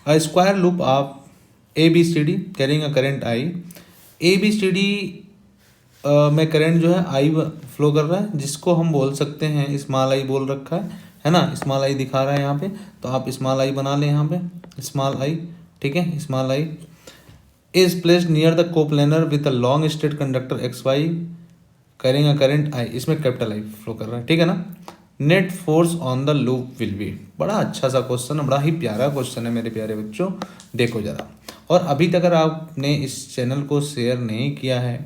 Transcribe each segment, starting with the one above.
A square loop of ABCD carrying a current I. ABCD में current जो है आई flow कर रहा है, जिसको हम बोल सकते हैं स्मॉल आई बोल रखा है ना, स्मॉल आई दिखा रहा है यहाँ पे, तो आप स्मॉल आई बना लें यहाँ पे, स्मॉल आई, ठीक है। Small I is placed near the coplanar with a long straight conductor X Y carrying a current I, इसमें कैपिटल आई फ्लो कर रहा है, ठीक है ना। Net force on the loop will be, बड़ा अच्छा सा क्वेश्चन है, बड़ा ही प्यारा क्वेश्चन है मेरे प्यारे बच्चों, देखो जरा। और अभी तक अगर आपने इस चैनल को शेयर नहीं किया है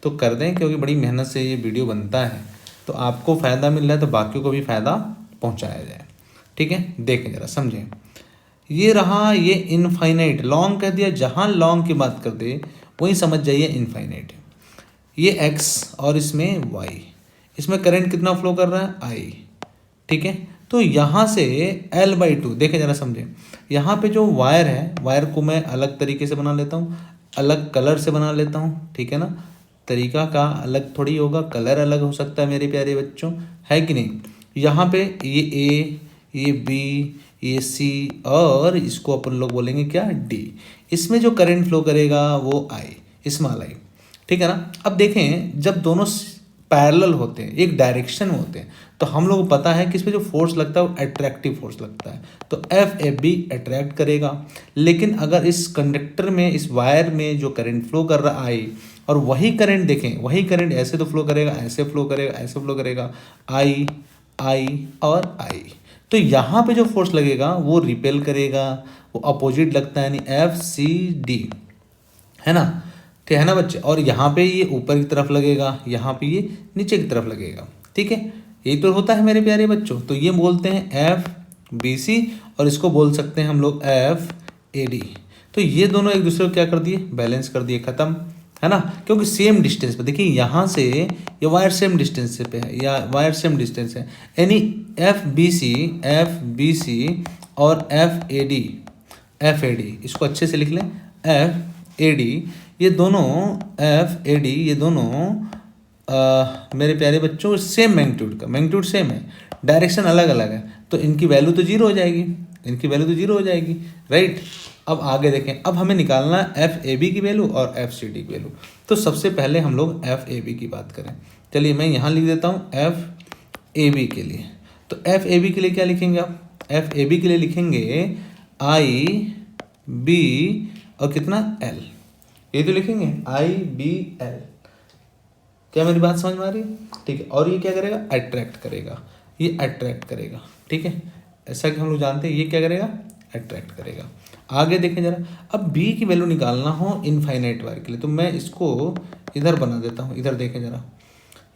तो कर दें, क्योंकि बड़ी मेहनत से ये वीडियो बनता है, तो आपको फ़ायदा मिल रहा है तो बाकियों को भी फ़ायदा पहुंचाया जाए, ठीक है। देखें जरा, समझें। ये रहा, ये इनफाइनाइट लॉन्ग कह दिया, जहाँ लॉन्ग की बात कर दे वहीं समझ जाइए इनफाइनाइट। ये एक्स और इसमें वाई, इसमें करंट कितना फ्लो कर रहा है, आई, ठीक है। तो यहाँ से L/2, देखें जरा समझें, यहाँ पे जो वायर है, वायर को मैं अलग तरीके से बना लेता हूँ, अलग कलर से बना लेता हूँ, ठीक है ना। तरीका का अलग थोड़ी होगा, कलर अलग हो सकता है मेरे प्यारे बच्चों, है कि नहीं। यहाँ पे ये ए, ये बी, ये सी, और इसको अपन लोग बोलेंगे क्या, डी। इसमें जो करंट फ्लो करेगा वो आई, स्मॉल आई, ठीक है ना। अब देखें, जब दोनों पैरेलल होते हैं, एक डायरेक्शन में होते हैं, तो हम लोग को पता है कि इस पर जो फोर्स लगता है वो अट्रैक्टिव फोर्स लगता है, तो FAB अट्रैक्ट करेगा। लेकिन अगर इस कंडक्टर में, इस वायर में जो करंट फ्लो कर रहा आई, और वही करंट देखें, वही करंट ऐसे तो फ्लो करेगा, ऐसे फ्लो करेगा, ऐसे फ्लो करेगा, आई, आई और आई, तो यहाँ पे जो फोर्स लगेगा वो रिपेल करेगा, वो अपोजिट लगता है, यानी FCD, है ना, ठीक है ना बच्चे। और यहाँ पे ये ऊपर की तरफ लगेगा, यहाँ पे ये नीचे की तरफ लगेगा, ठीक है। यही तो होता है मेरे प्यारे बच्चों। तो ये बोलते हैं FBC, और इसको बोल सकते हैं हम लोग FAD। तो ये दोनों एक दूसरे को क्या कर दिए, बैलेंस कर दिए, खत्म, है ना। क्योंकि सेम डिस्टेंस पे, देखिए यहाँ से ये वायर सेम डिस्टेंस पे है, या वायर सेम डिस्टेंस है, यानी FBC और FAD, इसको अच्छे से लिख लें, FAD, ये दोनों FAD, ये दोनों मेरे प्यारे बच्चों सेम मैग्नीट्यूड का, मैग्नीट्यूड सेम है, डायरेक्शन अलग अलग है, तो इनकी वैल्यू तो जीरो हो जाएगी, इनकी वैल्यू तो जीरो हो जाएगी, राइट। अब आगे देखें, अब हमें निकालना है FAB की वैल्यू और FCD की वैल्यू। तो सबसे पहले हम लोग FAB की बात करें, चलिए मैं यहाँ लिख देता हूँ FAB के लिए। तो FAB के लिए क्या लिखेंगे आप, FAB के लिए लिखेंगे IB और कितना L, ये तो लिखेंगे IBL। क्या मेरी बात समझ में आ रही है, ठीक है। और ये क्या करेगा, अट्रैक्ट करेगा, ये अट्रैक्ट करेगा, ठीक है। ऐसा कि हम लोग जानते हैं ये क्या करेगा, अट्रैक्ट करेगा। आगे देखें जरा, अब B की वैल्यू निकालना हो इनफाइनाइट वायर के लिए, तो मैं इसको इधर बना देता हूँ, इधर देखें जरा,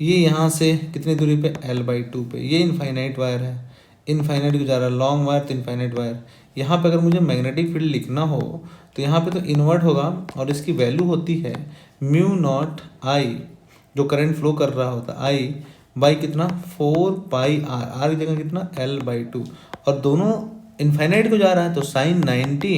ये यहाँ से कितनी दूरी पे, L/2 पे, ये इनफाइनाइट वायर है, इनफाइनाइट को जा रहा है, लॉन्ग वायर तो इनफाइनाइट वायर। यहाँ पे अगर मुझे मैग्नेटिक फील्ड लिखना हो तो यहाँ पे तो इन्वर्ट होगा, और इसकी वैल्यू होती है μ0I, जो करंट फ्लो कर रहा होता है, I बाई कितना 4πr, R की जगह कितना L/2, और दोनों इनफाइनाइट को जा रहा है, तो sin 90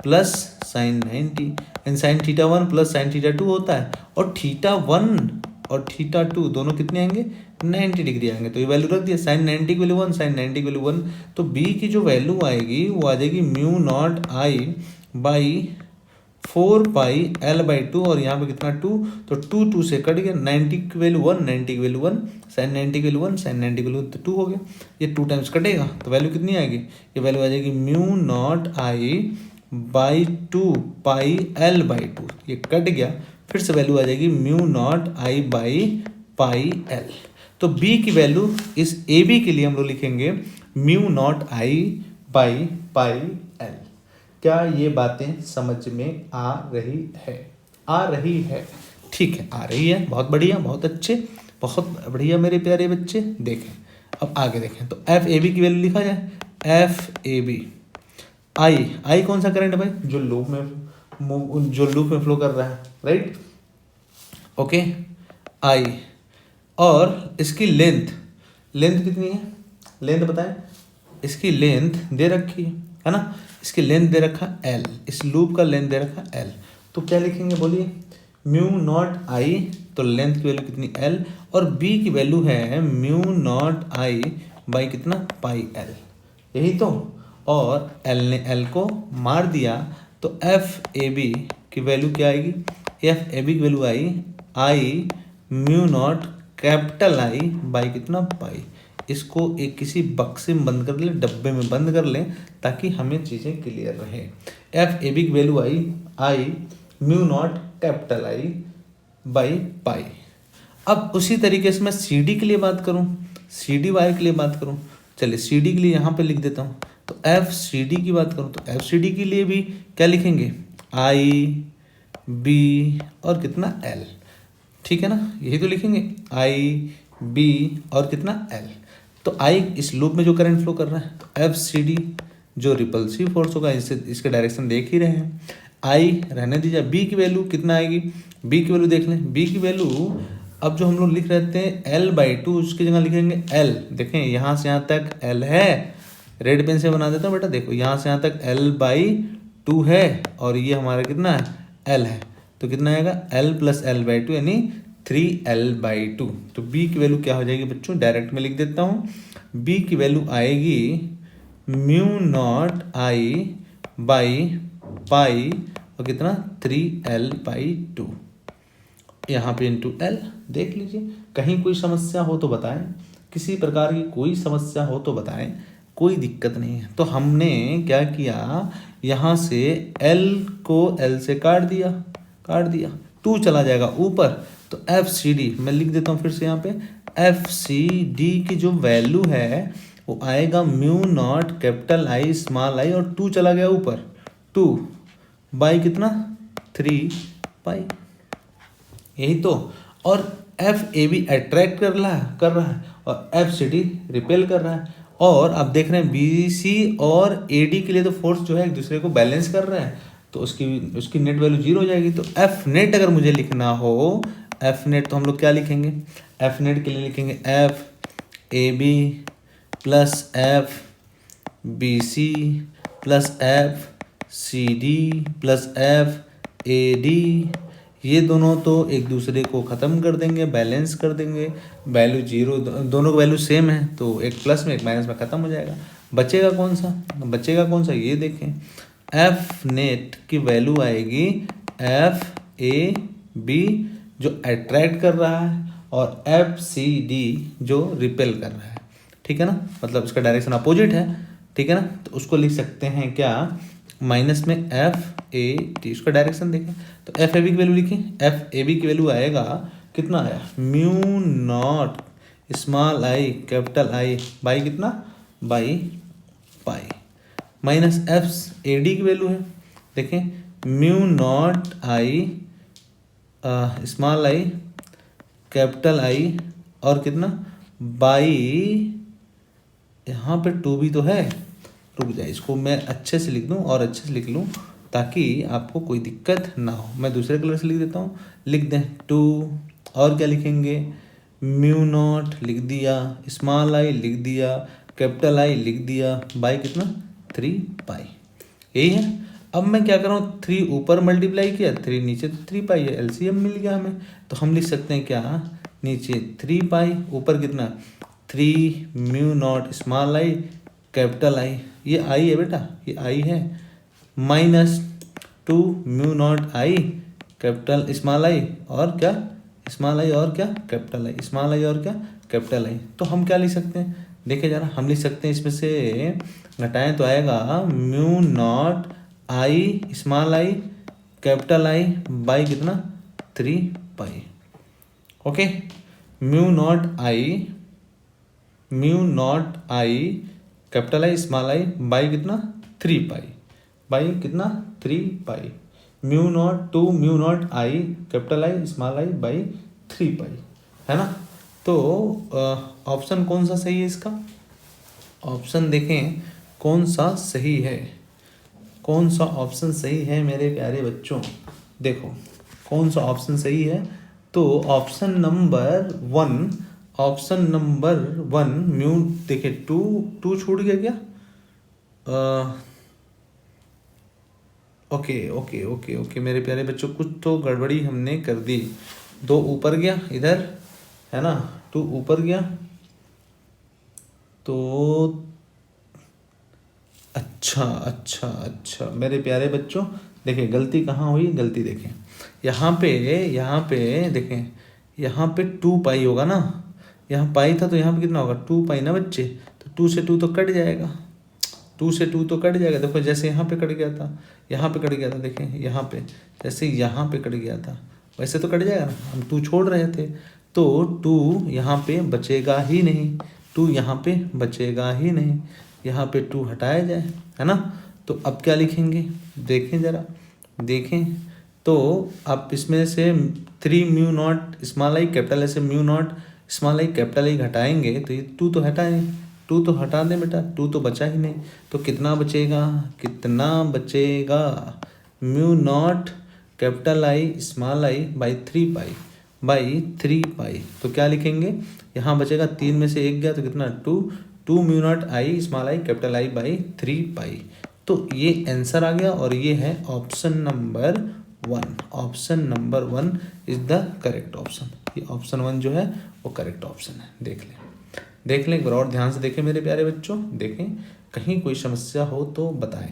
plus sin 90, and sin θ1 plus sin θ2 होता है, और θ1 और θ2 दोनों कितने आएंगे, 90 डिग्री आएंगे। तो ये वैल्यू रख दिया, sin 90 की वैल्यू 1, sin 90 की वैल्यू 1, तो B की जो वैल्यू आएगी वो आ जाएगी μ0I बाई 4πL/2, और यहाँ पे कितना 2, तो 2 से कट गया, 90 की वैल्यू 1, 90 की वैल्यू 1, sin 90 की वैल्यू 1, sin 90 की वैल्यू तो 2 हो गया, ये 2 टाइम्स कटेगा, तो वैल्यू कितनी आएगी, ये वैल्यू आ जाएगी μ0I बाई 2πL/2, ये कट गया, फिर से वैल्यू आ जाएगी μ0I बाई πL। तो B की वैल्यू इस AB के लिए हम लोग लिखेंगे μ0I बाई πL। क्या ये बातें समझ में आ रही है, आ रही है, ठीक है, आ रही है, बहुत बढ़िया, बहुत अच्छे, बहुत बढ़िया मेरे प्यारे बच्चे। देखें अब आगे देखें, तो FAB की वैल्यू लिखा जाए, FAB I कौन सा करंट है भाई, जो लूप में फ्लो कर रहा है, राइट, ओके, I, और इसकी लेंथ कितनी है, लेंथ बताएं, इसकी लेंथ दे रखी है ना, इसकी लेंथ दे रखा L, इस लूप का लेंथ दे रखा L, तो क्या लिखेंगे बोलिए, μ0I, तो लेंथ की वैल्यू कितनी L, और B की वैल्यू है μ0I बाई कितना πL, यही तो। और एल ने एल को मार दिया तो एफ ए बी की वैल्यू क्या आएगी? एफ ए बी की value I mu naught capital I by कितना? पाई। इसको एक किसी बक्से में बंद कर लें, डब्बे में बंद कर लें, ताकि हमें चीज़ें क्लियर रहे। एफ ए बी की value I mu naught capital I by pi. अब उसी तरीके से मैं सी डी के लिए बात करूं, सी डी वाई के लिए बात करूं, चलिए सी डी के लिए यहाँ पे लिख देता हूँ। तो एफ सी डी की बात करूँ तो एफ सी डी के लिए भी क्या लिखेंगे? आई बी और कितना? एल। ठीक है ना, यही तो लिखेंगे, आई बी और कितना? एल। तो आई इस लूप में जो करंट फ्लो कर रहा है, तो एफ सी डी जो रिपल्सिव फोर्स होगा, इसके डायरेक्शन देख ही रहे हैं। आई रहने दीजिए, बी की वैल्यू कितना आएगी? बी की वैल्यू देख लें, बी की वैल्यू अब जो हम लोग लिख रहे थे L/2, उसकी जगह लिखेंगे L। देखें यहाँ से यहाँ तक L है, रेड पेन से बना देता हूँ बेटा, देखो यहाँ से यहाँ तक L/2 है और ये हमारा कितना है? L है। तो कितना आएगा? L + L/2 यानी 3L/2। तो B की वैल्यू क्या हो जाएगी बच्चों? डायरेक्ट में लिख देता हूँ, B की वैल्यू आएगी mu naught I by pi और कितना? 3L/2 यहाँ पे इंटू एल। देख लीजिए, कहीं कोई समस्या हो तो बताएं, किसी प्रकार की कोई समस्या हो तो बताएं, कोई दिक्कत नहीं है। तो हमने क्या किया, यहाँ से एल को एल से काट दिया, 2 चला जाएगा ऊपर। तो एफ सी डी मैं लिख देता हूँ फिर से यहाँ पे, एफ सी डी की जो वैल्यू है वो आएगा mu not capital I small आई और 2 चला गया ऊपर, 2 बाई कितना? 3 पाई। यही तो। और एफ ए बी अट्रैक्ट कर रहा है और एफ सी डी रिपेल कर रहा है। और आप देख रहे हैं बी सी और ए डी के लिए तो फोर्स जो है एक दूसरे को बैलेंस कर रहा है, तो उसकी नेट वैल्यू 0 हो जाएगी। तो एफ नेट अगर मुझे लिखना हो, एफ नेट तो हम लोग क्या लिखेंगे? एफ नेट के लिए लिखेंगे F A B plus F B C plus F C D plus F A D. ये दोनों तो एक दूसरे को ख़त्म कर देंगे, बैलेंस कर देंगे, वैल्यू 0, दोनों की वैल्यू सेम है, तो एक प्लस में एक माइनस में ख़त्म हो जाएगा। बचेगा कौन सा? ये देखें, एफ नेट की वैल्यू आएगी एफ ए बी जो अट्रैक्ट कर रहा है और एफ सी डी जो रिपेल कर रहा है। ठीक है ना, मतलब इसका डायरेक्शन अपोजिट है। ठीक है ना, तो उसको लिख सकते हैं क्या? माइनस में एफ ए टी, उसका डायरेक्शन देखें तो एफ ए बी की वैल्यू लिखें, एफ ए बी की वैल्यू आएगा कितना? आया mu naught small I capital I by कितना? By pi. Minus F A D की वैल्यू है, देखें mu naught I small I capital I और कितना? बाई, यहाँ पे 2 भी तो है, रुक जाए, इसको मैं अच्छे से लिख दूँ और अच्छे से लिख लूँ ताकि आपको कोई दिक्कत ना हो। मैं दूसरे कलर से लिख देता हूँ, लिख दें 2 और क्या लिखेंगे? म्यू नॉट लिख दिया, स्मॉल आई लिख दिया, कैपिटल आई लिख दिया, बाई कितना? 3 पाई। यही है। अब मैं क्या कर रहा हूँ, 3 ऊपर मल्टीप्लाई किया, 3 नीचे, तो 3 पाई है, एलसीएम मिल गया हमें। तो हम लिख सकते हैं क्या? नीचे 3 पाई, ऊपर कितना? 3 mu naught small I capital आई, ये आई है बेटा, ये आई है, minus 2 mu naught I capital small I और क्या? स्मॉल आई और क्या? कैपिटल आई, स्मॉल आई और क्या? Capital I. तो हम क्या लिख सकते हैं? देखिए जरा, हम लिख सकते हैं इसमें से घटाएं तो आएगा mu naught I small I capital I by कितना? 3 pi. Okay, mu naught I capital I small I by कितना? 3 पाई, बाई कितना? 3 pi. Mu naught I capital I small I by 3 pi, है ना। तो ऑप्शन कौन सा सही है इसका? ऑप्शन देखें कौन सा सही है, कौन सा ऑप्शन सही है मेरे प्यारे बच्चों। देखो कौन सा ऑप्शन सही है, तो ऑप्शन नंबर 1 म्यू, देखिए 2 छूट गया क्या? ओके मेरे प्यारे बच्चों, कुछ तो गड़बड़ी हमने कर दी। 2 ऊपर गया इधर, है ना, 2 ऊपर गया तो अच्छा अच्छा अच्छा मेरे प्यारे बच्चों, देखिए गलती कहाँ हुई, गलती देखें यहाँ पे देखें, यहाँ पे 2 पाई होगा ना, यहाँ पाई था तो यहाँ पे कितना होगा 2 पाई ना बच्चे, तो 2 से 2 तो कट जाएगा, 2 से 2 तो कट जाएगा। देखो जैसे यहाँ पे कट गया था, यहाँ पे कट गया था, देखें यहाँ पे जैसे यहाँ पे कट गया था वैसे तो कट जाएगा ना, हम 2 छोड़ रहे थे तो 2 यहाँ पे बचेगा ही नहीं, 2 यहाँ पे बचेगा ही नहीं, यहाँ पे 2 हटाया जाए, है ना। तो अब क्या लिखेंगे, देखें ज़रा, देखें तो आप इसमें से 3 mu naught small I capital ऐसे mu naught small I capital I घटाएंगे तो ये 2 तो हटाएं, 2 तो हटा दें बेटा, 2 तो बचा ही नहीं, तो कितना बचेगा, कितना बचेगा, mu naught capital I small I by 3 पाई। तो क्या लिखेंगे, यहाँ बचेगा 3 में से 1 गया तो कितना 2 mu naught I small I capital I by 3 पाई। तो ये आंसर आ गया और ये है option number 1। Option number 1 is the correct option. ये ऑप्शन 1 जो है वो करेक्ट ऑप्शन है। देख लें एक बार और ध्यान से देखें मेरे प्यारे बच्चों, देखें कहीं कोई समस्या हो तो बताएं।